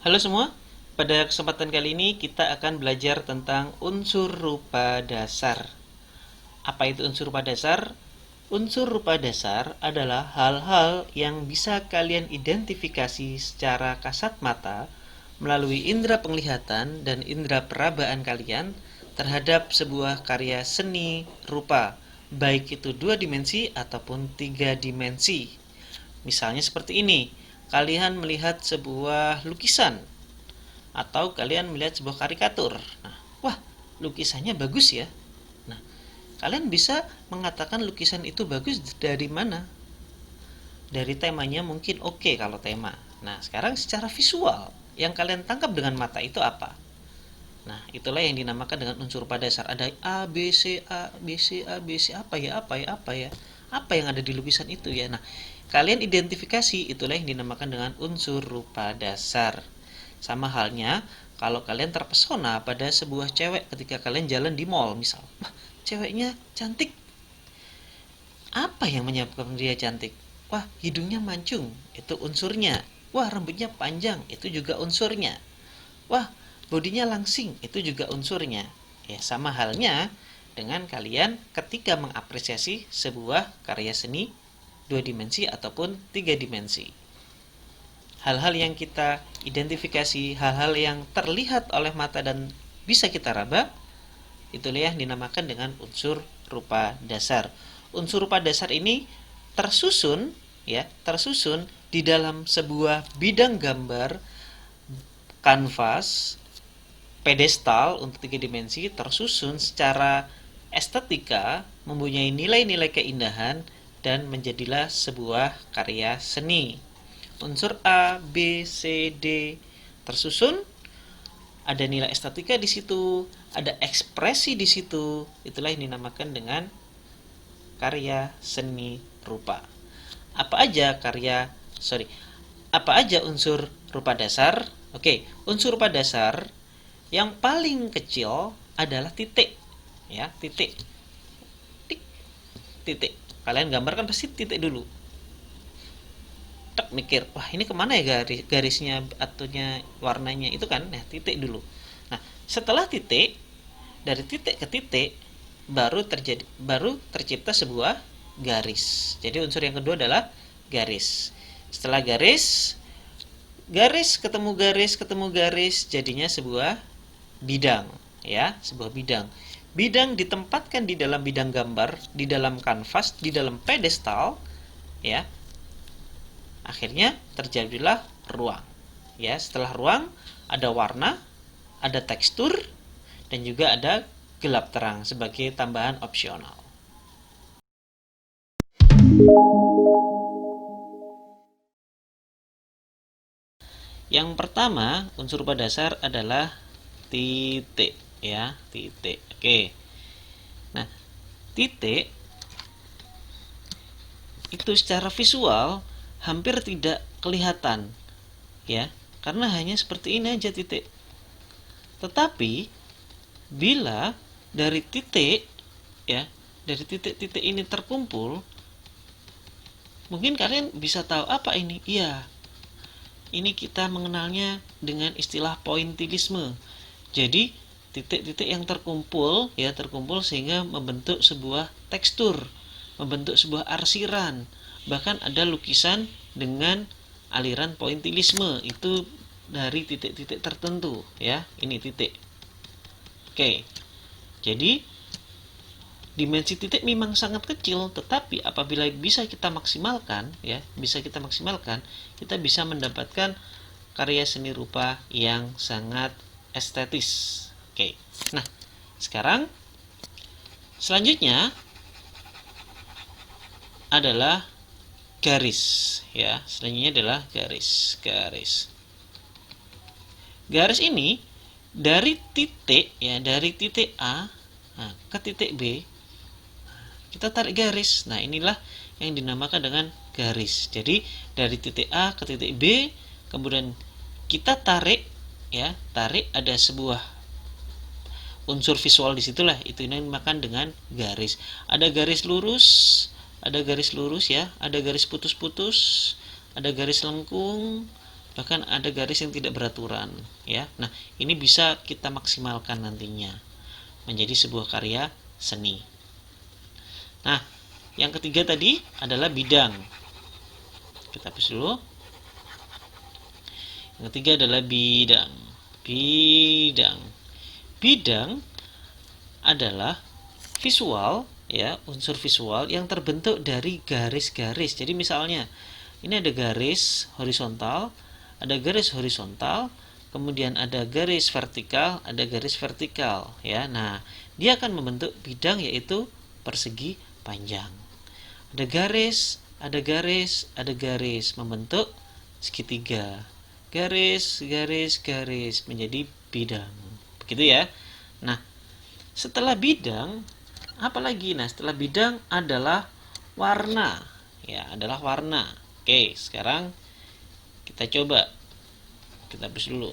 Halo semua, pada kesempatan kali ini kita akan belajar tentang unsur rupa dasar. Apa itu unsur rupa dasar? Unsur rupa dasar adalah hal-hal yang bisa kalian identifikasi secara kasat mata melalui indera penglihatan dan indera perabaan kalian terhadap sebuah karya seni rupa, baik itu dua dimensi ataupun tiga dimensi. Misalnya seperti ini, kalian melihat sebuah lukisan atau kalian melihat sebuah karikatur. Nah, wah, lukisannya bagus ya. Nah, kalian bisa mengatakan lukisan itu bagus dari mana? Dari temanya mungkin oke kalau tema. Nah, sekarang secara visual yang kalian tangkap dengan mata itu apa? Nah, itulah yang dinamakan dengan unsur rupa dasar. Ada A, B, C, A, B, C, A, B, C, apa ya, apa ya, apa ya. Apa yang ada di lukisan itu ya. Nah, kalian identifikasi, itulah yang dinamakan dengan unsur rupa dasar. Sama halnya kalau kalian terpesona pada sebuah cewek ketika kalian jalan di mall misal. Wah, ceweknya cantik. Apa yang menyebabkan dia cantik? Wah, hidungnya mancung, itu unsurnya. Wah, rambutnya panjang, itu juga unsurnya. Wah, bodinya langsing, itu juga unsurnya. Ya, sama halnya dengan kalian ketika mengapresiasi sebuah karya seni dua dimensi ataupun tiga dimensi. Hal-hal yang kita identifikasi, hal-hal yang terlihat oleh mata dan bisa kita raba, itulah yang dinamakan dengan unsur rupa dasar. Unsur rupa dasar ini tersusun di dalam sebuah bidang gambar kanvas pedestal untuk tiga dimensi, tersusun secara estetika, mempunyai nilai-nilai keindahan, dan menjadilah sebuah karya seni. Unsur A, B, C, D tersusun, ada nilai estetika di situ, ada ekspresi di situ. Itulah yang dinamakan dengan karya seni rupa. Apa aja apa aja unsur rupa dasar? Oke, unsur rupa dasar yang paling kecil adalah titik. Ya, titik. Tik, titik. Kalian gambarkan pasti titik dulu. Tak mikir, wah ini kemana ya garisnya ataunya warnanya itu kan? Nah, titik dulu. Nah, setelah titik, dari titik ke titik baru tercipta sebuah garis. Jadi unsur yang kedua adalah garis. Setelah ketemu garis jadinya sebuah bidang, ya, sebuah bidang. Bidang ditempatkan di dalam bidang gambar, di dalam kanvas, di dalam pedestal, ya. Akhirnya terjadilah ruang. Ya, setelah ruang ada warna, ada tekstur, dan juga ada gelap terang sebagai tambahan opsional. Yang pertama, unsur rupa dasar adalah titik, ya, titik. Oke. Nah, titik itu secara visual hampir tidak kelihatan, ya, karena hanya seperti ini aja titik. Tetapi bila dari titik, ya, dari titik-titik ini terkumpul, mungkin kalian bisa tahu apa ini. Iya, ini kita mengenalnya dengan istilah pointillisme. Jadi titik-titik yang terkumpul sehingga membentuk sebuah tekstur, membentuk sebuah arsiran. Bahkan ada lukisan dengan aliran pointillisme, itu dari titik-titik tertentu, ya. Ini titik. Oke. Jadi dimensi titik memang sangat kecil, tetapi apabila bisa kita maksimalkan, kita bisa mendapatkan karya seni rupa yang sangat estetis. Oke. Nah, sekarang selanjutnya adalah garis, ya. Selanjutnya adalah garis. Garis ini dari titik, ya, dari titik A ke titik B, kita tarik garis. Nah, inilah yang dinamakan dengan garis. Jadi dari titik A ke titik B, kemudian kita tarik, ya, ada sebuah unsur visual di situlah, itu dinamakan dengan garis. Ada garis lurus, ya, ada garis putus-putus, ada garis lengkung, bahkan ada garis yang tidak beraturan, ya. Nah, ini bisa kita maksimalkan nantinya menjadi sebuah karya seni. Nah, yang ketiga tadi adalah bidang. Kita hapus dulu. Yang ketiga adalah bidang. Bidang. Bidang adalah visual, ya, unsur visual yang terbentuk dari garis-garis. Jadi misalnya ini ada garis horizontal, kemudian ada garis vertikal, ya. Nah, dia akan membentuk bidang, yaitu persegi panjang. Ada garis, membentuk segitiga. Garis menjadi bidang. Begitu ya. Nah, setelah bidang, apa lagi? Nah, setelah bidang adalah warna. Ya, adalah warna. Oke, sekarang kita coba. Kita hapus dulu.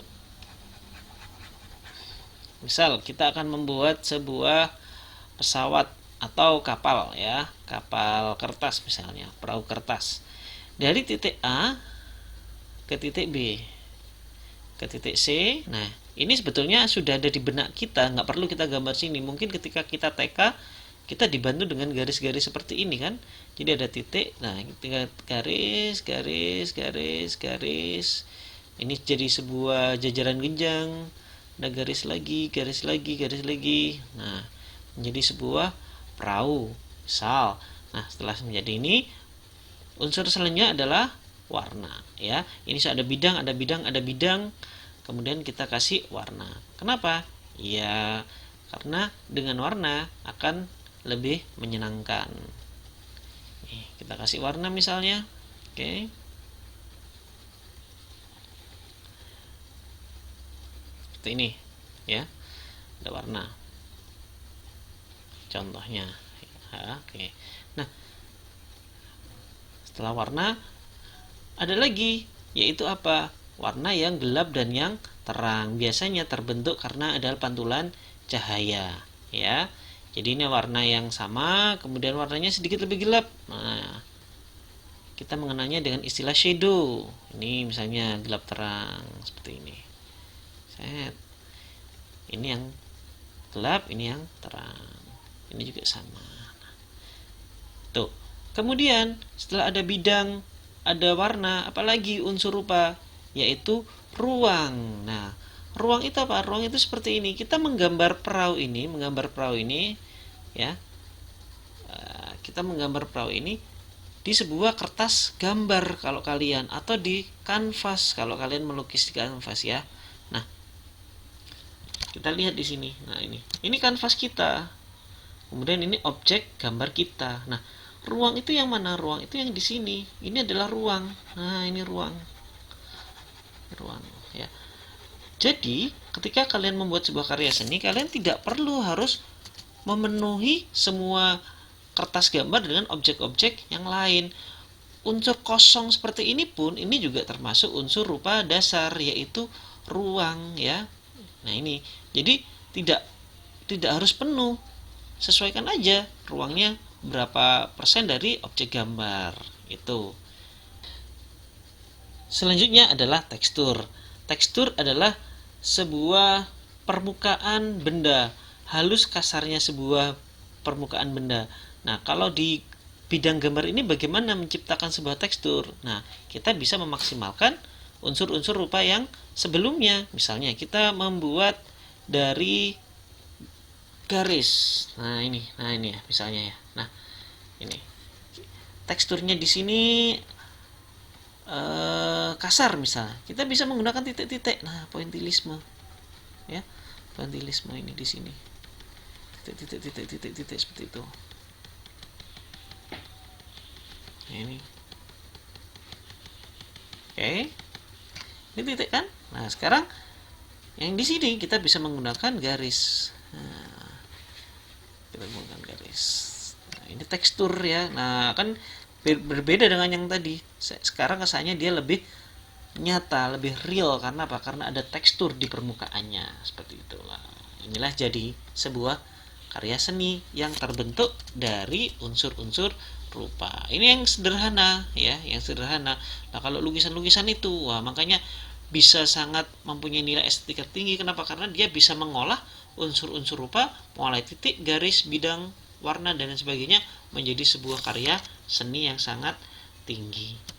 Misal, kita akan membuat sebuah pesawat atau kapal, ya. Kapal kertas misalnya, perahu kertas. Dari titik A ke titik B ke titik C. Nah, ini sebetulnya sudah ada di benak kita, nggak perlu kita gambar sini. Mungkin ketika kita TK, kita dibantu dengan garis-garis seperti ini kan. Jadi ada titik, nah garis. Ini jadi sebuah jajaran genjang. Ada garis lagi. Nah, menjadi sebuah perahu. Misal. Nah, setelah menjadi ini, unsur selanjutnya adalah warna, ya. Ini sudah ada bidang, kemudian kita kasih warna. Kenapa? Ya, karena dengan warna akan lebih menyenangkan. Nih, kita kasih warna misalnya. Oke. Seperti ini, ya. Ada warna. Contohnya. Ya, oke. Nah, setelah warna ada lagi, yaitu apa? Warna yang gelap dan yang terang. Biasanya terbentuk karena ada pantulan cahaya, ya. Jadi ini warna yang sama, kemudian warnanya sedikit lebih gelap. Nah, kita mengenalnya dengan istilah shadow. Ini misalnya gelap terang seperti ini. Set. Ini yang gelap, ini yang terang. Ini juga sama. Tuh. Kemudian setelah ada bidang, ada warna, apalagi unsur rupa, yaitu ruang. Nah, ruang itu apa? Ruang itu seperti ini. Kita menggambar perahu ini, ya. Kita menggambar perahu ini di sebuah kertas gambar kalau kalian, atau di kanvas kalau kalian melukis di kanvas, ya. Nah, kita lihat di sini. Nah, ini kanvas kita. Kemudian ini objek gambar kita. Nah, ruang itu yang mana? Ruang itu yang di sini. Ini adalah ruang. Nah, ini ruang, ya. Jadi, ketika kalian membuat sebuah karya seni, kalian tidak perlu harus memenuhi semua kertas gambar dengan objek-objek yang lain. Unsur kosong seperti ini pun, ini juga termasuk unsur rupa dasar, yaitu ruang, ya. Nah, ini. Jadi, tidak harus penuh. Sesuaikan aja ruangnya berapa persen dari objek gambar itu. Selanjutnya adalah tekstur. Tekstur adalah sebuah permukaan benda, halus kasarnya sebuah permukaan benda. Nah, kalau di bidang gambar ini bagaimana menciptakan sebuah tekstur? Nah, kita bisa memaksimalkan unsur-unsur rupa yang sebelumnya. Misalnya kita membuat dari garis. Nah, ini ya misalnya, ya. Nah, ini teksturnya di sini kasar misalnya. Kita bisa menggunakan titik-titik. Nah, pointillisme, ya. Pointillisme ini di sini. Titik seperti itu. Ini. Oke. Ini titik kan? Nah, sekarang yang di sini kita bisa menggunakan garis. Nah, kita menggunakan garis. Nah, ini tekstur, ya. Nah, kan berbeda dengan yang tadi. Sekarang kesannya dia lebih nyata, lebih real. Karena apa? Karena ada tekstur di permukaannya. Seperti itulah. Inilah jadi sebuah karya seni yang terbentuk dari unsur-unsur rupa. Ini yang sederhana ya, yang sederhana. Nah, kalau lukisan-lukisan itu, wah makanya bisa sangat mempunyai nilai estetika tinggi. Kenapa? Karena dia bisa mengolah unsur-unsur rupa, mulai titik, garis, bidang, warna dan sebagainya menjadi sebuah karya seni yang sangat tinggi.